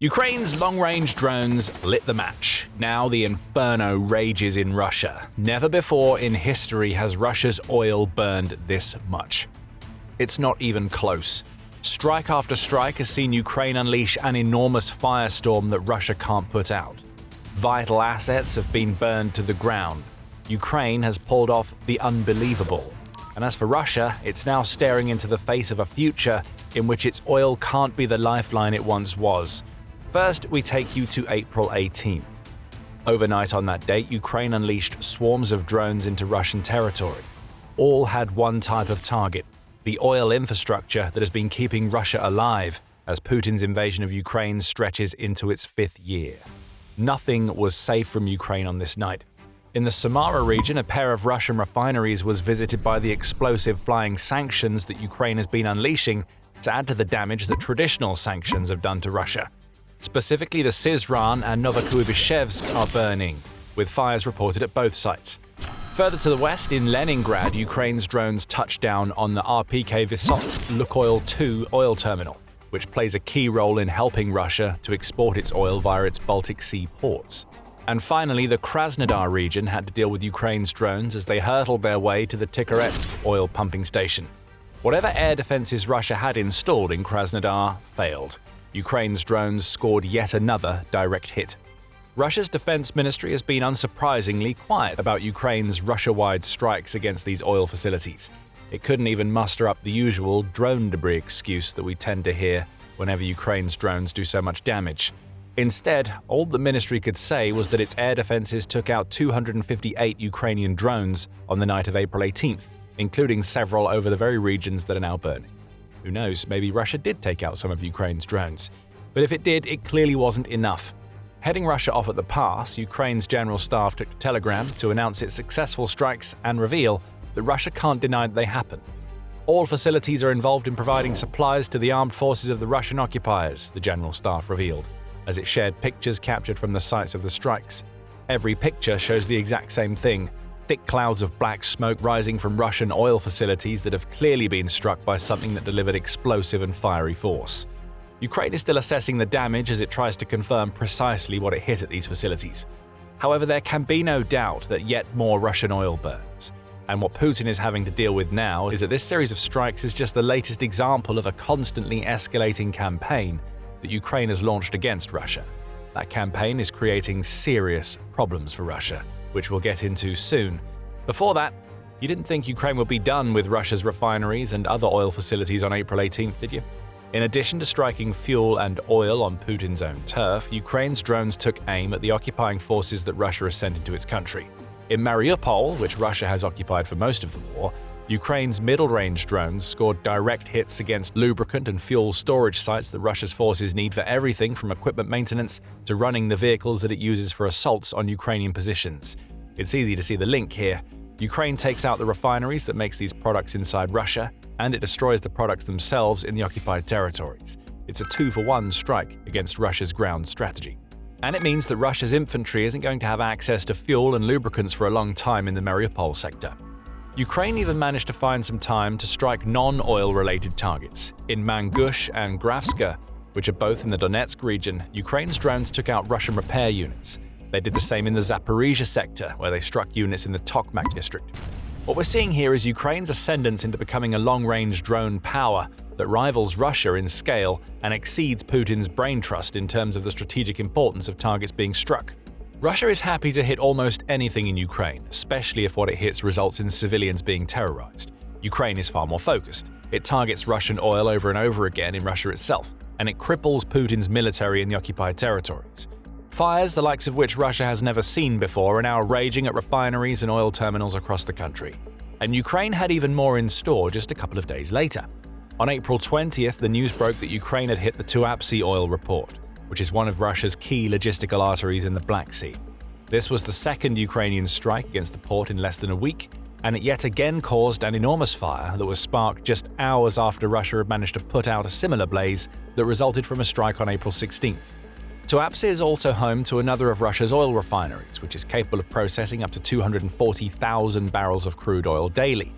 Ukraine's long-range drones lit the match. Now the inferno rages in Russia. Never before in history has Russia's oil burned this much. It's not even close. Strike after strike has seen Ukraine unleash an enormous firestorm that Russia can't put out. Vital assets have been burned to the ground. Ukraine has pulled off the unbelievable. And as for Russia, it's now staring into the face of a future in which its oil can't be the lifeline it once was. First, we take you to April 18th. Overnight on that date, Ukraine unleashed swarms of drones into Russian territory. All had one type of target: the oil infrastructure that has been keeping Russia alive as Putin's invasion of Ukraine stretches into its fifth year. Nothing was safe from Ukraine on this night. In the Samara region, a pair of Russian refineries was visited by the explosive flying sanctions that Ukraine has been unleashing to add to the damage that traditional sanctions have done to Russia. Specifically, the Syzran and Novokuybishevsk are burning, with fires reported at both sites. Further to the west, in Leningrad, Ukraine's drones touched down on the RPK Vysotsk Lukoil 2 oil terminal, which plays a key role in helping Russia to export its oil via its Baltic Sea ports. And finally, the Krasnodar region had to deal with Ukraine's drones as they hurtled their way to the Tikhoretsk oil pumping station. Whatever air defenses Russia had installed in Krasnodar failed. Ukraine's drones scored yet another direct hit. Russia's defense ministry has been unsurprisingly quiet about Ukraine's Russia-wide strikes against these oil facilities. It couldn't even muster up the usual drone debris excuse that we tend to hear whenever Ukraine's drones do so much damage. Instead, all the ministry could say was that its air defenses took out 258 Ukrainian drones on the night of April 18th, including several over the very regions that are now burning. Who knows, maybe Russia did take out some of Ukraine's drones. But if it did, it clearly wasn't enough. Heading Russia off at the pass, Ukraine's general staff took to Telegram to announce its successful strikes and reveal that Russia can't deny that they happened. All facilities are involved in providing supplies to the armed forces of the Russian occupiers, the general staff revealed, as it shared pictures captured from the sites of the strikes. Every picture shows the exact same thing: thick clouds of black smoke rising from Russian oil facilities that have clearly been struck by something that delivered explosive and fiery force. Ukraine is still assessing the damage as it tries to confirm precisely what it hit at these facilities. However, there can be no doubt that yet more Russian oil burns. And what Putin is having to deal with now is that this series of strikes is just the latest example of a constantly escalating campaign that Ukraine has launched against Russia. That campaign is creating serious problems for Russia, which we'll get into soon. Before that, you didn't think Ukraine would be done with Russia's refineries and other oil facilities on April 18th, did you? In addition to striking fuel and oil on Putin's own turf, Ukraine's drones took aim at the occupying forces that Russia has sent into its country. In Mariupol, which Russia has occupied for most of the war, Ukraine's middle-range drones scored direct hits against lubricant and fuel storage sites that Russia's forces need for everything from equipment maintenance to running the vehicles that it uses for assaults on Ukrainian positions. It's easy to see the link here. Ukraine takes out the refineries that makes these products inside Russia, and it destroys the products themselves in the occupied territories. It's a 2-for-1 strike against Russia's ground strategy. And it means that Russia's infantry isn't going to have access to fuel and lubricants for a long time in the Mariupol sector. Ukraine even managed to find some time to strike non-oil-related targets. In Mangush and Grafska, which are both in the Donetsk region, Ukraine's drones took out Russian repair units. They did the same in the Zaporizhia sector, where they struck units in the Tokmak district. What we're seeing here is Ukraine's ascendance into becoming a long-range drone power that rivals Russia in scale and exceeds Putin's brain trust in terms of the strategic importance of targets being struck. Russia is happy to hit almost anything in Ukraine, especially if what it hits results in civilians being terrorized. Ukraine is far more focused. It targets Russian oil over and over again in Russia itself, and it cripples Putin's military in the occupied territories. Fires, the likes of which Russia has never seen before, are now raging at refineries and oil terminals across the country. And Ukraine had even more in store just a couple of days later. On April 20th, the news broke that Ukraine had hit the Tuapse oil report, which is one of Russia's key logistical arteries in the Black Sea. This was the second Ukrainian strike against the port in less than a week, and it yet again caused an enormous fire that was sparked just hours after Russia had managed to put out a similar blaze that resulted from a strike on April 16th. Tuapse is also home to another of Russia's oil refineries, which is capable of processing up to 240,000 barrels of crude oil daily.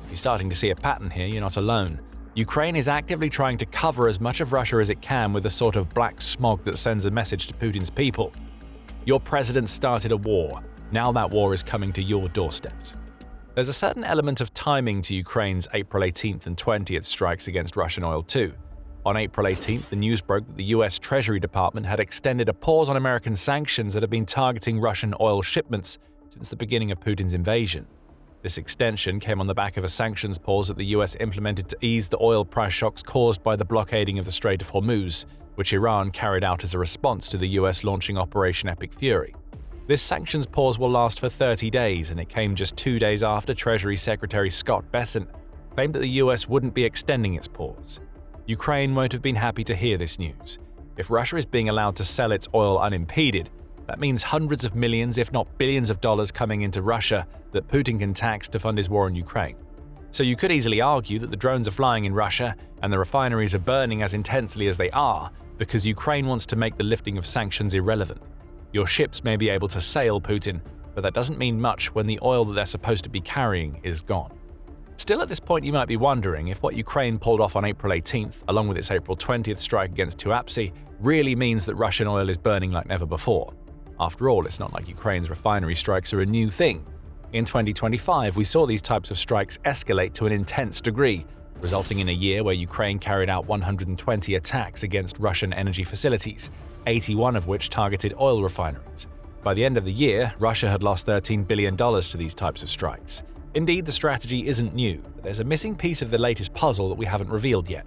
If you're starting to see a pattern here, you're not alone. Ukraine is actively trying to cover as much of Russia as it can with a sort of black smog that sends a message to Putin's people. Your president started a war. Now that war is coming to your doorsteps. There's a certain element of timing to Ukraine's April 18th and 20th strikes against Russian oil too. On April 18th, the news broke that the US Treasury Department had extended a pause on American sanctions that have been targeting Russian oil shipments since the beginning of Putin's invasion. This extension came on the back of a sanctions pause that the US implemented to ease the oil price shocks caused by the blockading of the Strait of Hormuz, which Iran carried out as a response to the US launching Operation Epic Fury. This sanctions pause will last for 30 days, and it came just 2 days after Treasury Secretary Scott Bessent claimed that the US wouldn't be extending its pause. Ukraine won't have been happy to hear this news. If Russia is being allowed to sell its oil unimpeded, that means hundreds of millions, if not billions of dollars coming into Russia that Putin can tax to fund his war in Ukraine. So you could easily argue that the drones are flying in Russia and the refineries are burning as intensely as they are because Ukraine wants to make the lifting of sanctions irrelevant. Your ships may be able to sail, Putin, but that doesn't mean much when the oil that they're supposed to be carrying is gone. Still, at this point, you might be wondering if what Ukraine pulled off on April 18th, along with its April 20th strike against Tuapse, really means that Russian oil is burning like never before. After all, it's not like Ukraine's refinery strikes are a new thing. In 2025, we saw these types of strikes escalate to an intense degree, resulting in a year where Ukraine carried out 120 attacks against Russian energy facilities, 81 of which targeted oil refineries. By the end of the year, Russia had lost $13 billion to these types of strikes. Indeed, the strategy isn't new, but there's a missing piece of the latest puzzle that we haven't revealed yet.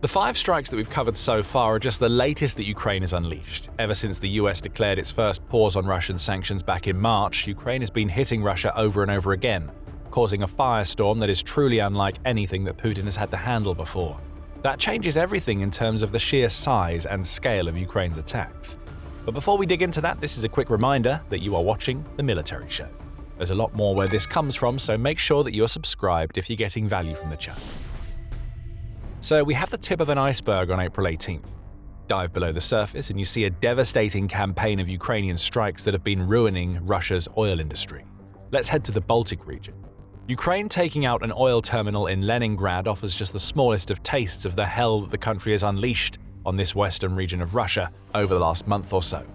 The 5 strikes that we've covered so far are just the latest that Ukraine has unleashed. Ever since the US declared its first pause on Russian sanctions back in March, Ukraine has been hitting Russia over and over again, causing a firestorm that is truly unlike anything that Putin has had to handle before. That changes everything in terms of the sheer size and scale of Ukraine's attacks. But before we dig into that, this is a quick reminder that you are watching The Military Show. There's a lot more where this comes from, so make sure that you're subscribed if you're getting value from the channel. So we have the tip of an iceberg on April 18th. Dive below the surface and you see a devastating campaign of Ukrainian strikes that have been ruining Russia's oil industry. Let's head to the Baltic region. Ukraine taking out an oil terminal in Leningrad offers just the smallest of tastes of the hell that the country has unleashed on this western region of Russia over the last month or so.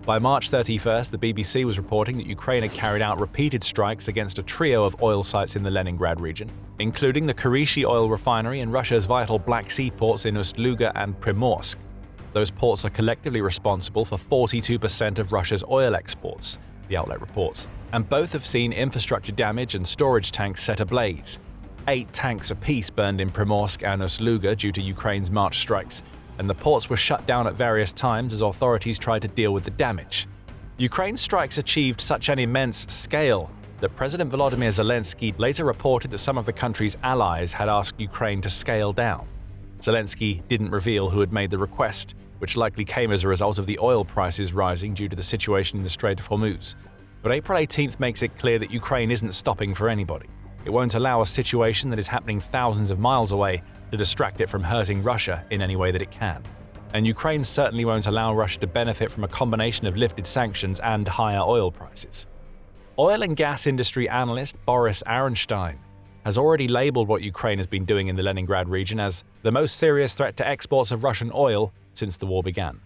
By March 31st, the BBC was reporting that Ukraine had carried out repeated strikes against a trio of oil sites in the Leningrad region, including the Kurishi oil refinery and Russia's vital Black Sea ports in Ust-Luga and Primorsk. Those ports are collectively responsible for 42% of Russia's oil exports, the outlet reports, and both have seen infrastructure damage and storage tanks set ablaze. 8 tanks apiece burned in Primorsk and Ust-Luga due to Ukraine's March strikes, and the ports were shut down at various times as authorities tried to deal with the damage. Ukraine's strikes achieved such an immense scale that President Volodymyr Zelensky later reported that some of the country's allies had asked Ukraine to scale down. Zelensky didn't reveal who had made the request, which likely came as a result of the oil prices rising due to the situation in the Strait of Hormuz. But April 18th makes it clear that Ukraine isn't stopping for anybody. It won't allow a situation that is happening thousands of miles away to distract it from hurting Russia in any way that it can. And Ukraine certainly won't allow Russia to benefit from a combination of lifted sanctions and higher oil prices. Oil and gas industry analyst Boris Aronstein has already labeled what Ukraine has been doing in the Leningrad region as the most serious threat to exports of Russian oil since the war began.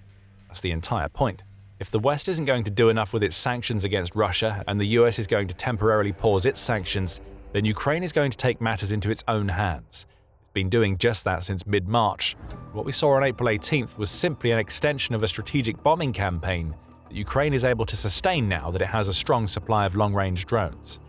That's the entire point. If the West isn't going to do enough with its sanctions against Russia and the US is going to temporarily pause its sanctions, then Ukraine is going to take matters into its own hands. It's been doing just that since mid-March. What we saw on April 18th was simply an extension of a strategic bombing campaign that Ukraine is able to sustain now that it has a strong supply of long-range drones.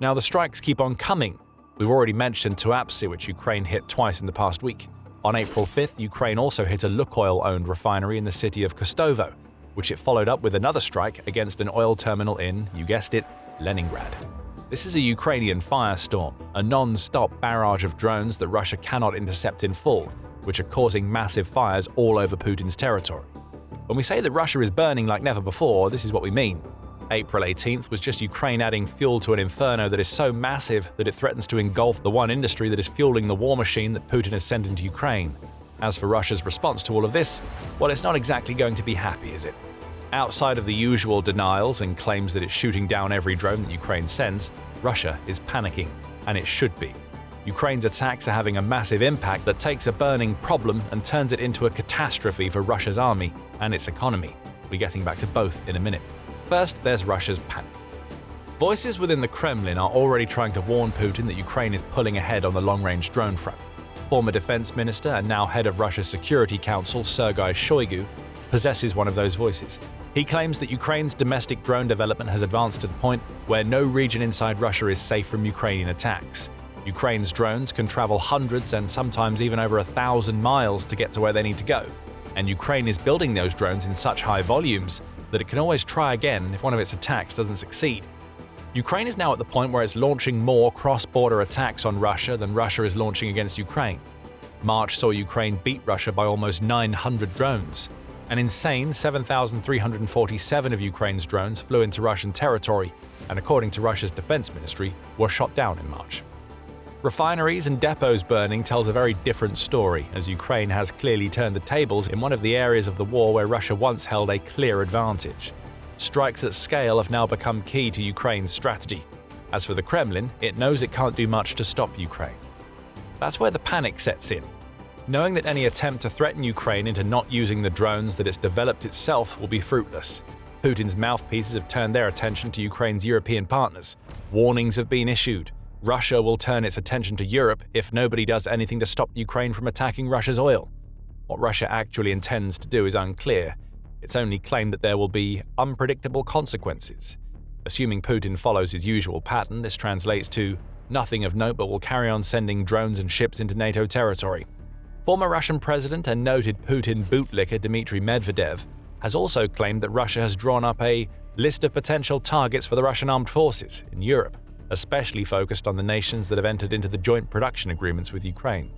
Now the strikes keep on coming. We've already mentioned Tuapse, which Ukraine hit twice in the past week. On April 5th, Ukraine also hit a Lukoil-owned refinery in the city of Kostovo, which it followed up with another strike against an oil terminal in, you guessed it, Leningrad. This is a Ukrainian firestorm, a non-stop barrage of drones that Russia cannot intercept in full, which are causing massive fires all over Putin's territory. When we say that Russia is burning like never before, this is what we mean. April 18th was just Ukraine adding fuel to an inferno that is so massive that it threatens to engulf the one industry that is fueling the war machine that Putin has sent into Ukraine. As for Russia's response to all of this, well, it's not exactly going to be happy, is it? Outside of the usual denials and claims that it's shooting down every drone that Ukraine sends, Russia is panicking, and it should be. Ukraine's attacks are having a massive impact that takes a burning problem and turns it into a catastrophe for Russia's army and its economy. We're getting back to both in a minute. First, there's Russia's panic. Voices within the Kremlin are already trying to warn Putin that Ukraine is pulling ahead on the long-range drone front. Former defense minister and now head of Russia's Security Council, Sergei Shoigu, possesses one of those voices. He claims that Ukraine's domestic drone development has advanced to the point where no region inside Russia is safe from Ukrainian attacks. Ukraine's drones can travel hundreds and sometimes even over 1,000 miles to get to where they need to go, and Ukraine is building those drones in such high volumes that it can always try again if one of its attacks doesn't succeed. Ukraine is now at the point where it's launching more cross-border attacks on Russia than Russia is launching against Ukraine. March saw Ukraine beat Russia by almost 900 drones. An insane 7,347 of Ukraine's drones flew into Russian territory, and according to Russia's defense ministry, were shot down in March. Refineries and depots burning tells a very different story, as Ukraine has clearly turned the tables in one of the areas of the war where Russia once held a clear advantage. Strikes at scale have now become key to Ukraine's strategy. As for the Kremlin, it knows it can't do much to stop Ukraine. That's where the panic sets in. Knowing that any attempt to threaten Ukraine into not using the drones that it's developed itself will be fruitless, Putin's mouthpieces have turned their attention to Ukraine's European partners. Warnings have been issued. Russia will turn its attention to Europe if nobody does anything to stop Ukraine from attacking Russia's oil. What Russia actually intends to do is unclear. It's only claimed that there will be unpredictable consequences. Assuming Putin follows his usual pattern, this translates to nothing of note but will carry on sending drones and ships into NATO territory. Former Russian president and noted Putin bootlicker Dmitry Medvedev has also claimed that Russia has drawn up a list of potential targets for the Russian armed forces in Europe, especially focused on the nations that have entered into the joint production agreements with Ukraine.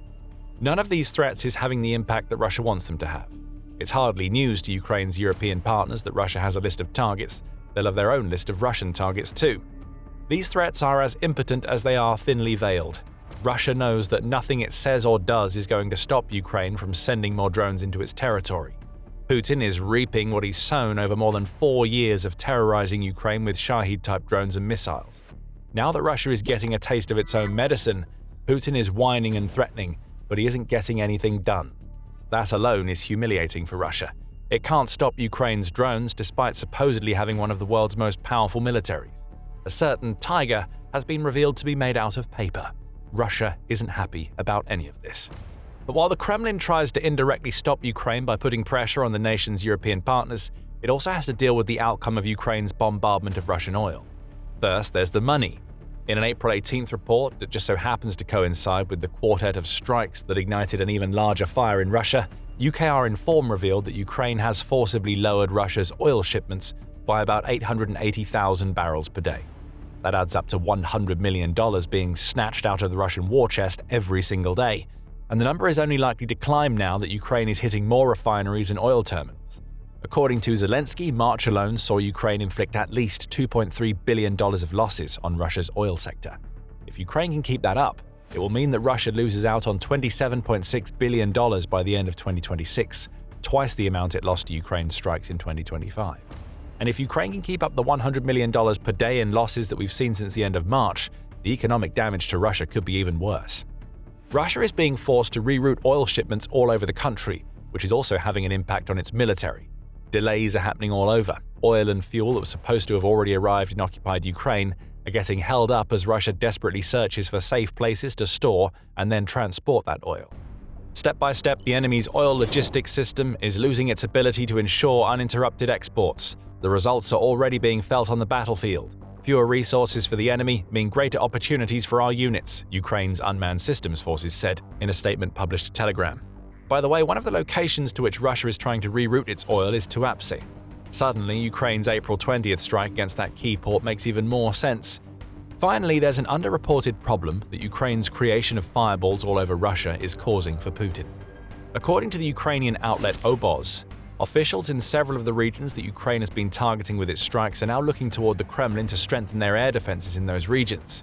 None of these threats is having the impact that Russia wants them to have. It's hardly news to Ukraine's European partners that Russia has a list of targets. They'll have their own list of Russian targets too. These threats are as impotent as they are thinly veiled. Russia knows that nothing it says or does is going to stop Ukraine from sending more drones into its territory. Putin is reaping what he's sown over more than 4 years of terrorizing Ukraine with Shahid-type drones and missiles. Now that Russia is getting a taste of its own medicine, Putin is whining and threatening, but he isn't getting anything done. That alone is humiliating for Russia. It can't stop Ukraine's drones despite supposedly having one of the world's most powerful militaries. A certain tiger has been revealed to be made out of paper. Russia isn't happy about any of this. But while the Kremlin tries to indirectly stop Ukraine by putting pressure on the nation's European partners, it also has to deal with the outcome of Ukraine's bombardment of Russian oil. First, there's the money. In an April 18th report that just so happens to coincide with the quartet of strikes that ignited an even larger fire in Russia, UKR Inform revealed that Ukraine has forcibly lowered Russia's oil shipments by about 880,000 barrels per day. That adds up to $100 million being snatched out of the Russian war chest every single day, and the number is only likely to climb now that Ukraine is hitting more refineries and oil terminals. According to Zelensky, March alone saw Ukraine inflict at least $2.3 billion of losses on Russia's oil sector. If Ukraine can keep that up, it will mean that Russia loses out on $27.6 billion by the end of 2026, twice the amount it lost to Ukraine's strikes in 2025. And if Ukraine can keep up the $100 million per day in losses that we've seen since the end of March, the economic damage to Russia could be even worse. Russia is being forced to reroute oil shipments all over the country, which is also having an impact on its military. Delays are happening all over. Oil and fuel that was supposed to have already arrived in occupied Ukraine are getting held up as Russia desperately searches for safe places to store and then transport that oil. Step by step, the enemy's oil logistics system is losing its ability to ensure uninterrupted exports. The results are already being felt on the battlefield. Fewer resources for the enemy mean greater opportunities for our units, Ukraine's unmanned systems forces said in a statement published to Telegram. By the way, one of the locations to which Russia is trying to reroute its oil is Tuapse. Suddenly, Ukraine's April 20th strike against that key port makes even more sense. Finally, there's an underreported problem that Ukraine's creation of fireballs all over Russia is causing for Putin. According to the Ukrainian outlet Oboz, officials in several of the regions that Ukraine has been targeting with its strikes are now looking toward the Kremlin to strengthen their air defenses in those regions.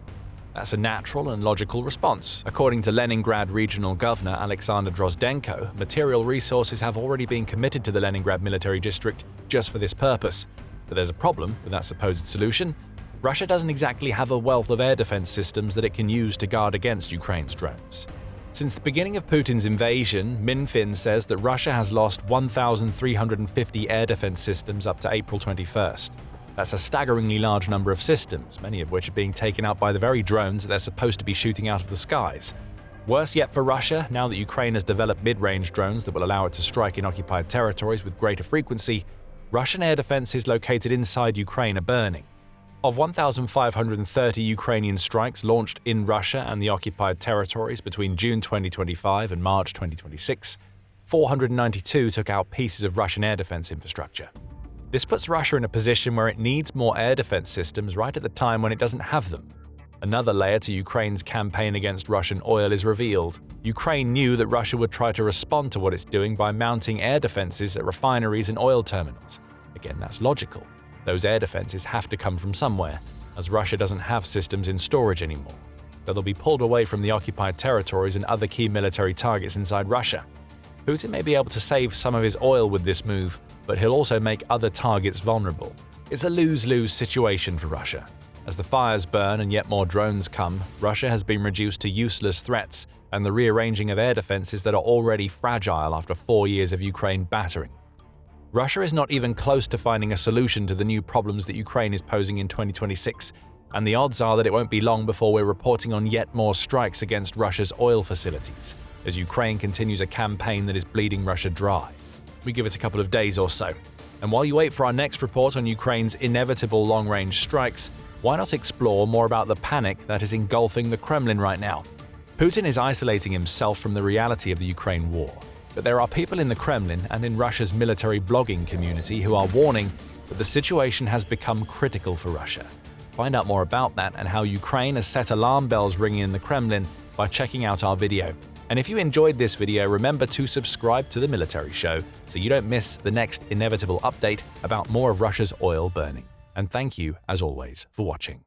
That's a natural and logical response. According to Leningrad Regional Governor Alexander Drozdenko, material resources have already been committed to the Leningrad military district just for this purpose. But there's a problem with that supposed solution. Russia doesn't exactly have a wealth of air defense systems that it can use to guard against Ukraine's drones. Since the beginning of Putin's invasion, Minfin says that Russia has lost 1,350 air defense systems up to April 21st. That's a staggeringly large number of systems, many of which are being taken out by the very drones that they're supposed to be shooting out of the skies. Worse yet for Russia, now that Ukraine has developed mid-range drones that will allow it to strike in occupied territories with greater frequency, Russian air defenses located inside Ukraine are burning. Of 1,530 Ukrainian strikes launched in Russia and the occupied territories between June 2025 and March 2026, 492 took out pieces of Russian air defense infrastructure. This puts Russia in a position where it needs more air defense systems right at the time when it doesn't have them. Another layer to Ukraine's campaign against Russian oil is revealed. Ukraine knew that Russia would try to respond to what it's doing by mounting air defenses at refineries and oil terminals. Again, that's logical. Those air defenses have to come from somewhere, as Russia doesn't have systems in storage anymore. They'll be pulled away from the occupied territories and other key military targets inside Russia. Putin may be able to save some of his oil with this move, but he'll also make other targets vulnerable. It's a lose-lose situation for Russia. As the fires burn and yet more drones come, Russia has been reduced to useless threats and the rearranging of air defenses that are already fragile after 4 years of Ukraine battering. Russia is not even close to finding a solution to the new problems that Ukraine is posing in 2026, and the odds are that it won't be long before we're reporting on yet more strikes against Russia's oil facilities, as Ukraine continues a campaign that is bleeding Russia dry. We give it a couple of days or so. And while you wait for our next report on Ukraine's inevitable long-range strikes, why not explore more about the panic that is engulfing the Kremlin right now? Putin is isolating himself from the reality of the Ukraine war. But there are people in the Kremlin and in Russia's military blogging community who are warning that the situation has become critical for Russia. Find out more about that and how Ukraine has set alarm bells ringing in the Kremlin by checking out our video. And if you enjoyed this video, remember to subscribe to The Military Show so you don't miss the next inevitable update about more of Russia's oil burning. And thank you, as always, for watching.